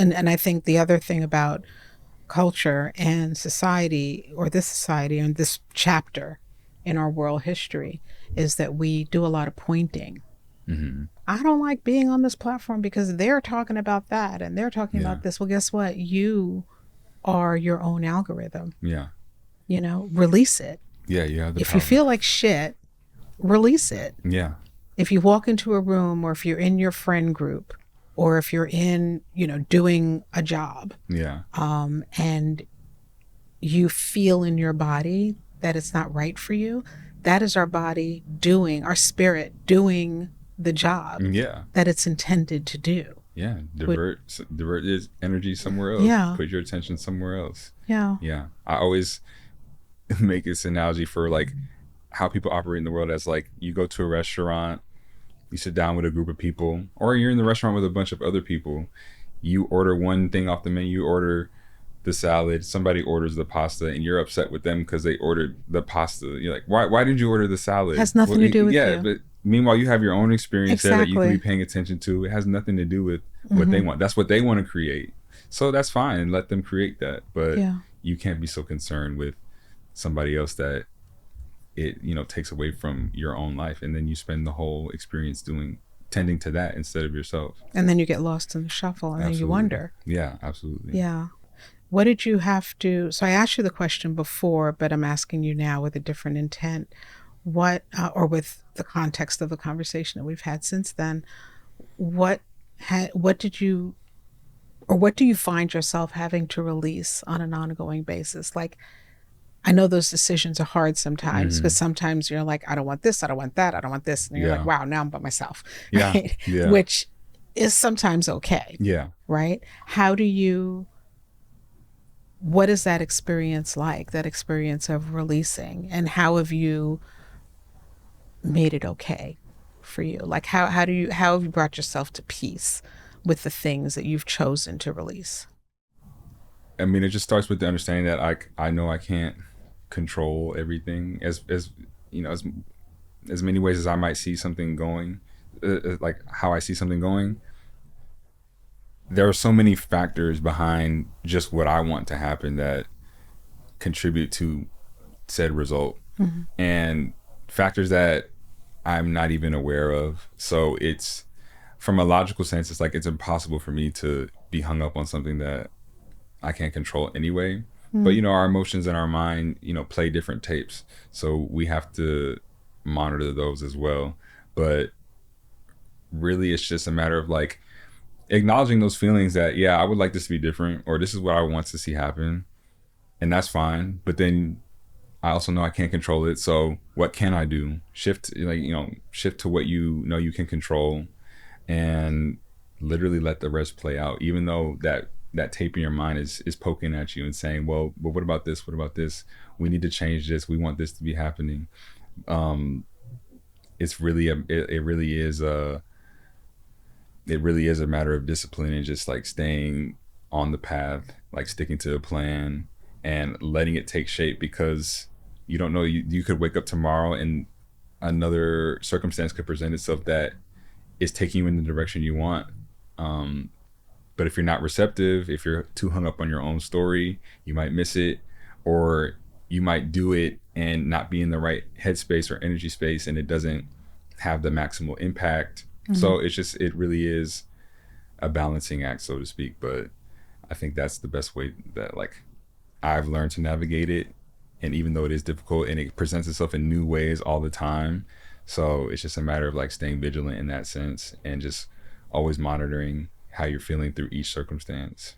And I think the other thing about culture and society, or this society and this chapter in our world history, is that we do a lot of pointing. Mm-hmm. I don't like being on this platform because they're talking about that and they're talking Yeah. about this. Well, guess what? You are your own algorithm. Yeah. Release it. Yeah. You have the If you power. feel like shit, release it. Yeah. If you walk into a room, or if you're in your friend group, or if you're in, doing a job, Yeah. and you feel in your body that it's not right for you, that is our body doing, our spirit doing the job Yeah. that it's intended to do. Yeah. Divert its energy somewhere else. Yeah. Put your attention somewhere else. Yeah. Yeah. I always make this analogy for like how people operate in the world as like you go to a restaurant, you sit down with a group of people, or you're in the restaurant with a bunch of other people. You order one thing off the menu, you order the salad, somebody orders the pasta, and you're upset with them because they ordered the pasta. You're like, why did you order the salad? Has nothing to do with yeah, you. but meanwhile you have your own experience there that you can Exactly. be paying attention to. It has nothing to do with what they want. That's what they want to create. So that's fine, and let them create that. But Yeah. you can't be so concerned with somebody else that it takes away from your own life, and then you spend the whole experience tending to that instead of yourself. And then you get lost in the shuffle, and then you wonder. Yeah, absolutely. Yeah. What did you have to, so I asked you the question before, but I'm asking you now with a different intent. What, or with the context of the conversation that we've had since then, what did you, or what do you find yourself having to release on an ongoing basis? Like, I know those decisions are hard sometimes, because sometimes you're like, I don't want this, I don't want that, I don't want this. And you're Yeah. like, wow, now I'm by myself. Yeah. Right? Yeah. Which is sometimes okay. Yeah. Right? What is that experience like, that experience of releasing, and how have you made it okay for you? Like, how have you brought yourself to peace with the things that you've chosen to release? I mean, it just starts with the understanding that I know I can't control everything as many ways as I might see something going, like how I see something going. There are so many factors behind just what I want to happen that contribute to said result, and factors that I'm not even aware of. So it's, from a logical sense, it's like it's impossible for me to be hung up on something that I can't control anyway. But our emotions and our mind play different tapes, so we have to monitor those as well. But really, it's just a matter of like acknowledging those feelings that, yeah, I would like this to be different, or this is what I want to see happen, and that's fine. But then I also know I can't control it, so what can I do? Shift to what you can control, and literally let the rest play out, even though that tape in your mind is poking at you and saying, well, but what about this? What about this? We need to change this. We want this to be happening. It's really it really is a matter of discipline, and just like staying on the path, like sticking to a plan and letting it take shape, because you don't know, you could wake up tomorrow and another circumstance could present itself that is taking you in the direction you want. But if you're not receptive, if you're too hung up on your own story, you might miss it, or you might do it and not be in the right headspace or energy space, and it doesn't have the maximal impact. So it really is a balancing act, so to speak. But I think that's the best way that like I've learned to navigate it. And even though it is difficult and it presents itself in new ways all the time, so it's just a matter of like staying vigilant in that sense, and just always monitoring how you're feeling through each circumstance.